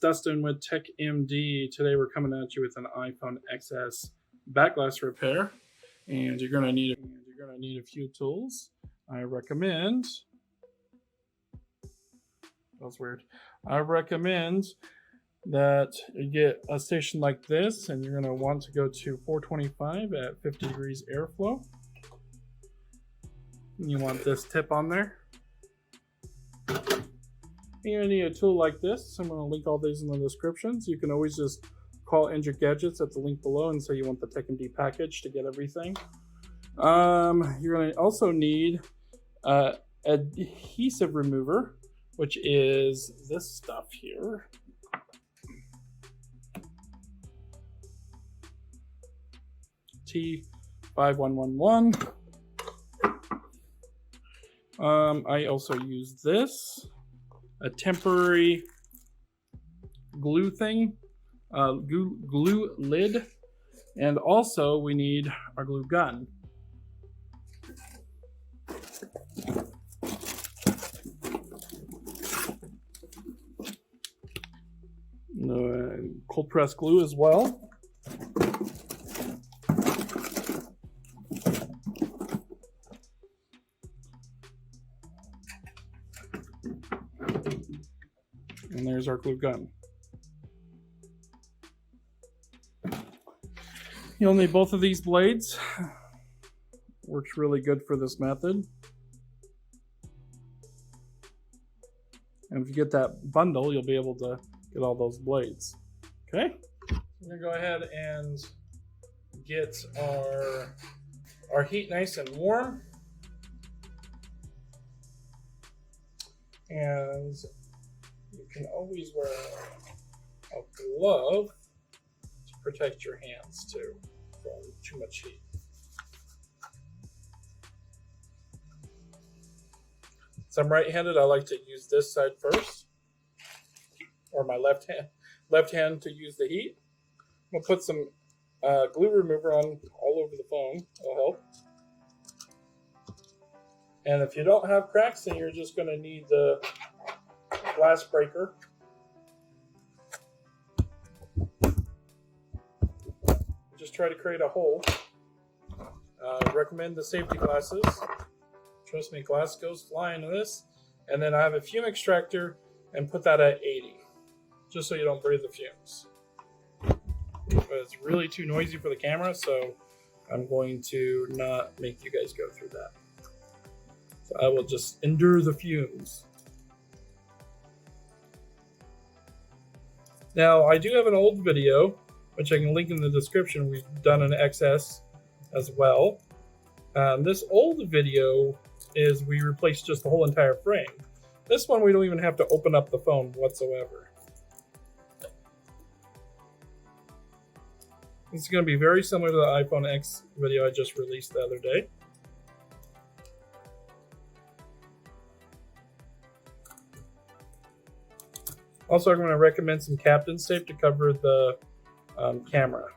Dustin with TechMD. Today we're coming at you with an iPhone XS back glass repair, and you're gonna need a few tools. I recommend. That's weird. I recommend that you get a station like this, and you're gonna want to go to 425 at 50 degrees airflow. You want this tip on there. You're gonna need a tool like this. I'm gonna link all these in the descriptions. You can always just call Inject Gadgets at the link below and say you want the TechMD package to get everything. You're gonna also need adhesive remover, which is this stuff here. T5111. I also use this, a temporary glue thing, glue lid, and also we need our glue gun. Cold press glue as well. And there's our glue gun. You'll need both of these blades. Works really good for this method. And if you get that bundle, you'll be able to get all those blades. Okay? We're gonna go ahead and get our heat nice and warm. And you can always wear a glove to protect your hands too from too much heat. So I'm right-handed. I like to use this side first, or my left hand to use the heat. I'm gonna put some glue remover on all over the phone. It'll help. And if you don't have cracks, then you're just gonna need the glass breaker. Just try to create a hole. Recommend the safety glasses. Trust me, glass goes flying in this. And then I have a fume extractor and put that at 80, just so you don't breathe the fumes. But it's really too noisy for the camera, so I'm going to not make you guys go through that. So I will just endure the fumes. Now, I do have an old video, which I can link in the description. We've done an XS as well. This old video is we replaced just the whole entire frame. This one, we don't even have to open up the phone whatsoever. This is going to be very similar to the iPhone X video I just released the other day. Also, I'm going to recommend some Captain's tape to cover the camera.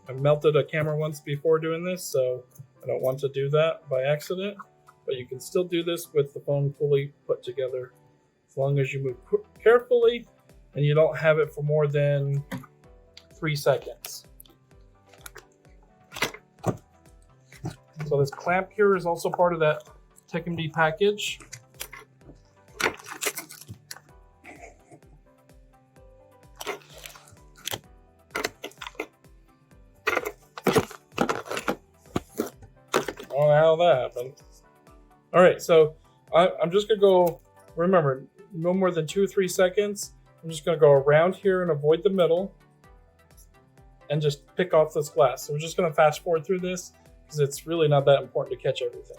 I melted a camera once before doing this, so I don't want to do that by accident. But you can still do this with the phone fully put together, as long as you move carefully and you don't have it for more than 3 seconds. So this clamp here is also part of that TechMD package. Oh, how that happened. All right, so I'm just gonna go, remember, no more than 2 or 3 seconds. I'm just gonna go around here and avoid the middle and just pick off this glass. So we're just gonna fast forward through this because it's really not that important to catch everything.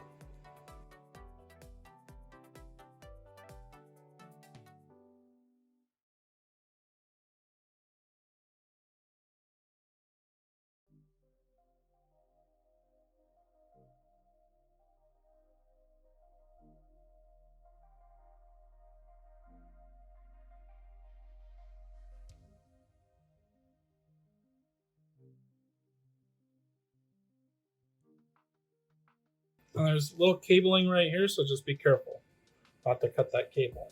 And there's a little cabling right here, so just be careful not to cut that cable.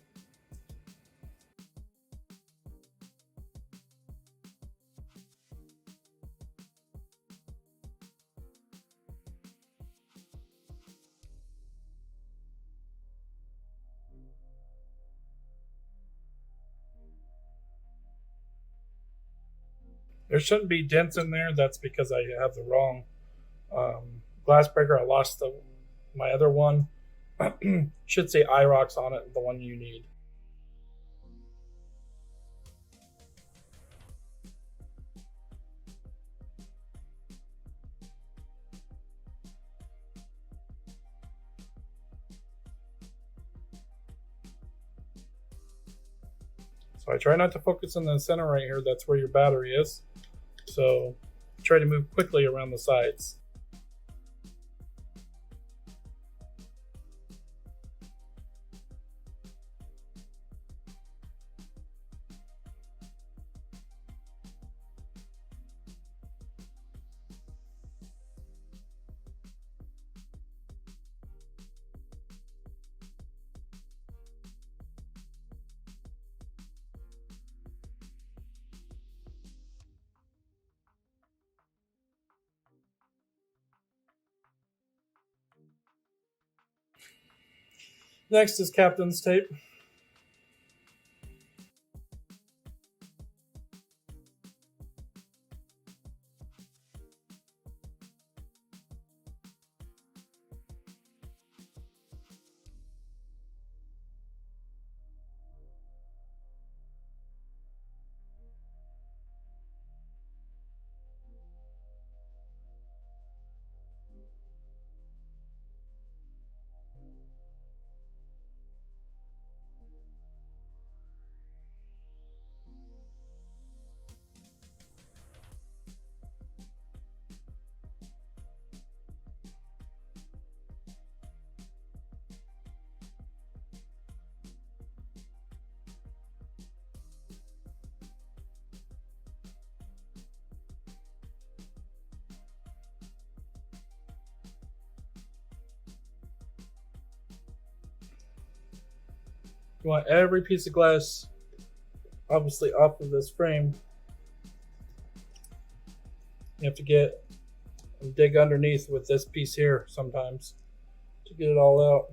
There shouldn't be dents in there. That's because I have the wrong glass breaker. I lost my other one. Should say IROX on it, the one you need. So I try not to focus in the center right here. That's where your battery is. So try to move quickly around the sides. Next is captain's tape. You want every piece of glass obviously off of this frame. You have to get and dig underneath with this piece here sometimes to get it all out.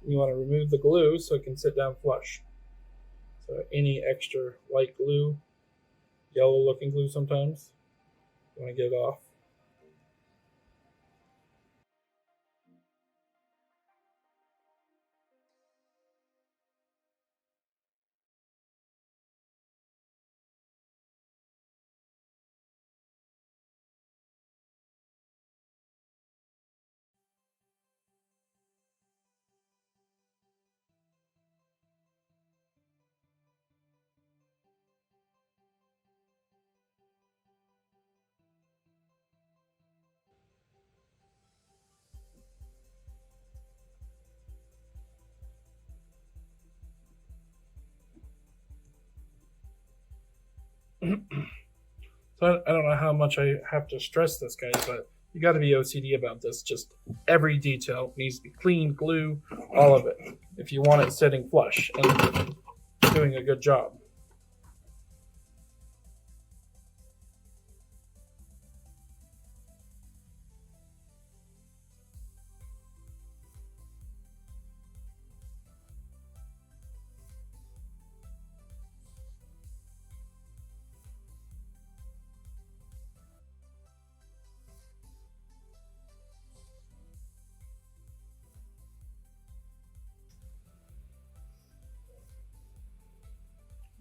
You want to remove the glue so it can sit down flush. So any extra white glue, yellow looking glue sometimes, you want to get it off. So I don't know how much I have to stress this, guys, but you got to be OCD about this. Just every detail needs to be clean, glue, all of it, if you want it sitting flush and doing a good job.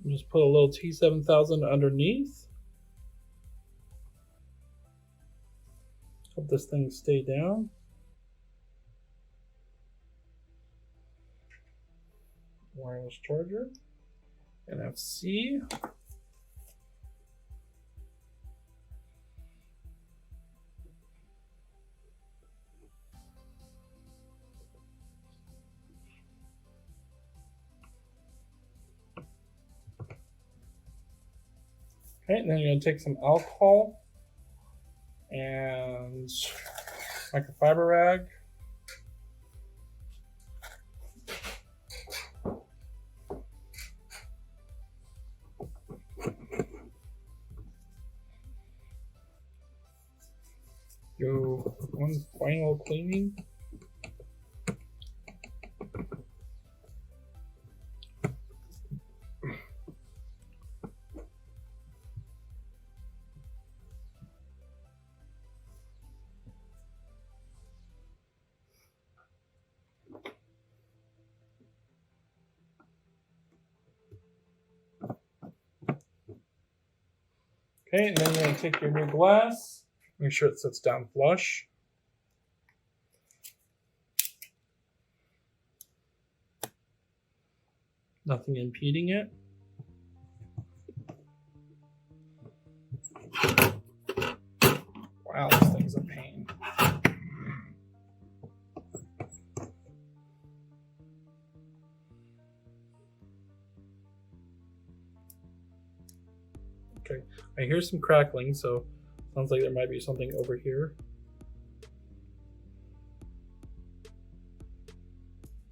Just put a little T7000 underneath. Help this thing stay down. Wireless charger. NFC. Okay, and then you're going to take some alcohol and microfiber rag. Do one final cleaning. Okay, and then you're going to take your new glass, make sure it sits down flush. Nothing impeding it. Wow, this thing's a pain. Okay, I hear some crackling, so sounds like there might be something over here.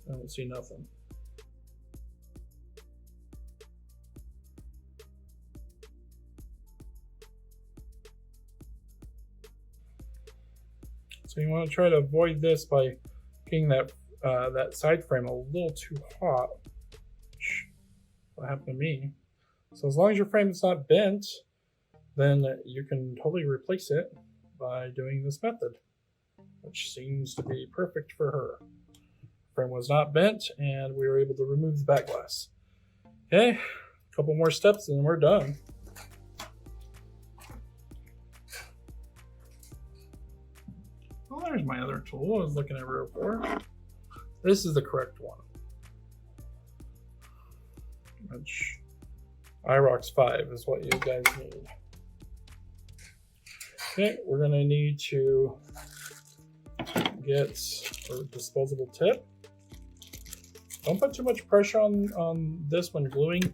I don't see nothing. So you want to try to avoid this by getting that that side frame a little too hot. What happened to me? So as long as your frame is not bent, then you can totally replace it by doing this method, which seems to be perfect for her. Frame was not bent, and we were able to remove the back glass. Okay, a couple more steps and we're done. Oh, there's my other tool I was looking at before. This is the correct one. Which iRox 5 is what you guys need. Okay, we're gonna need to get a disposable tip. Don't put too much pressure on this when gluing,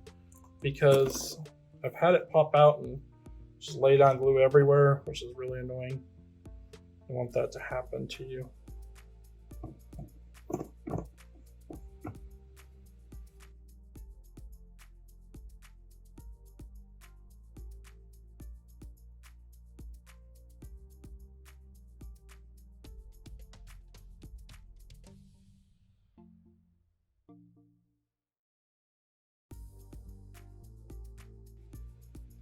because I've had it pop out and just lay down glue everywhere, which is really annoying. I want that to happen to you.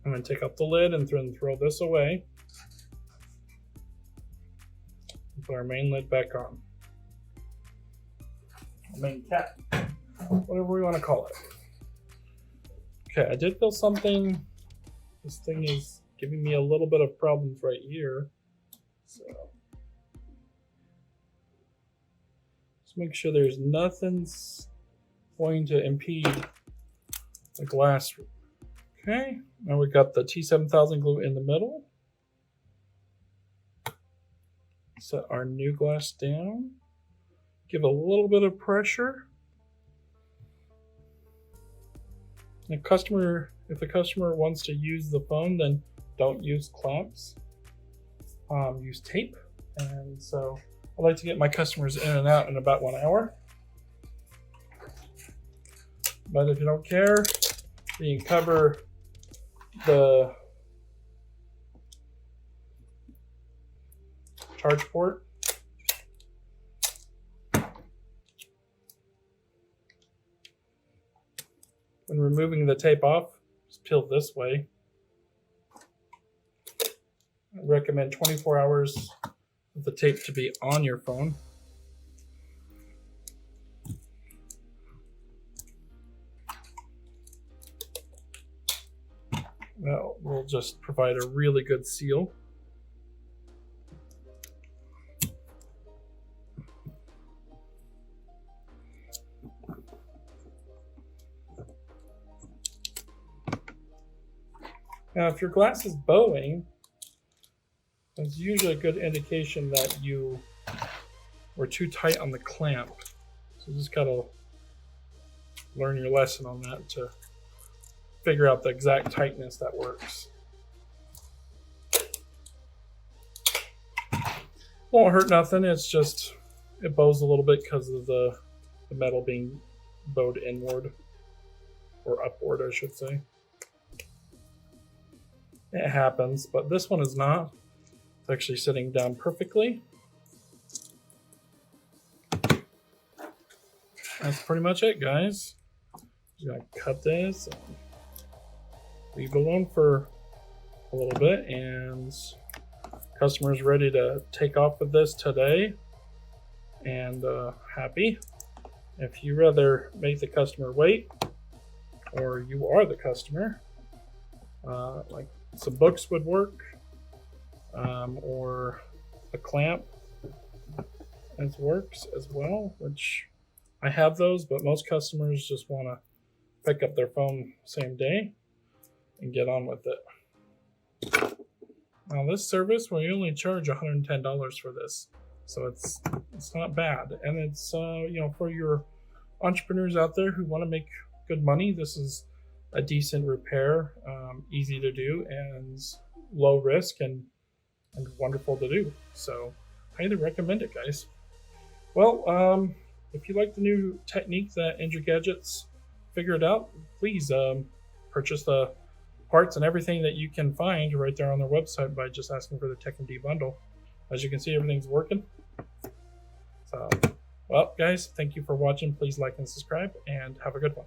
I'm going to take up the lid and throw this away. Put our main lid back on. Main cap, whatever we want to call it. Okay, I did feel something. This thing is giving me a little bit of problems right here. So just make sure there's nothing's going to impede the glass. Okay, now we got the T7000 glue in the middle. Set our new glass down. Give a little bit of pressure. If the customer wants to use the phone, then don't use clamps. Use tape. And so I like to get my customers in and out in about 1 hour. But if you don't care, you can cover the charge port. When removing the tape off, just peel this way. I recommend 24 hours of the tape to be on your phone. That will just provide a really good seal. Now, if your glass is bowing, that's usually a good indication that you were too tight on the clamp. So you just gotta learn your lesson on that to figure out the exact tightness that works. Won't hurt nothing, it's just, it bows a little bit because of the metal being bowed inward, or upward I should say. It happens, but this one is not. It's actually sitting down perfectly. That's pretty much it, guys. Just gonna cut this and leave it alone for a little bit, and customer's ready to take off with this today and happy. If you rather make the customer wait, or you are the customer, like Some books would work, or a clamp works as well, which I have those, but most customers just want to pick up their phone same day and get on with it. Now this service, we only charge $110 for this, so it's not bad, and it's you know, for your entrepreneurs out there who want to make good money, this is a decent repair, easy to do, and low risk, and wonderful to do. So highly recommend it, guys. Well, if you like the new technique that Andrew Gadgets figured out, please purchase the parts and everything that you can find right there on their website by just asking for the Tech and D bundle. As you can see, everything's working. So, well, guys, thank you for watching. Please like and subscribe, and have a good one.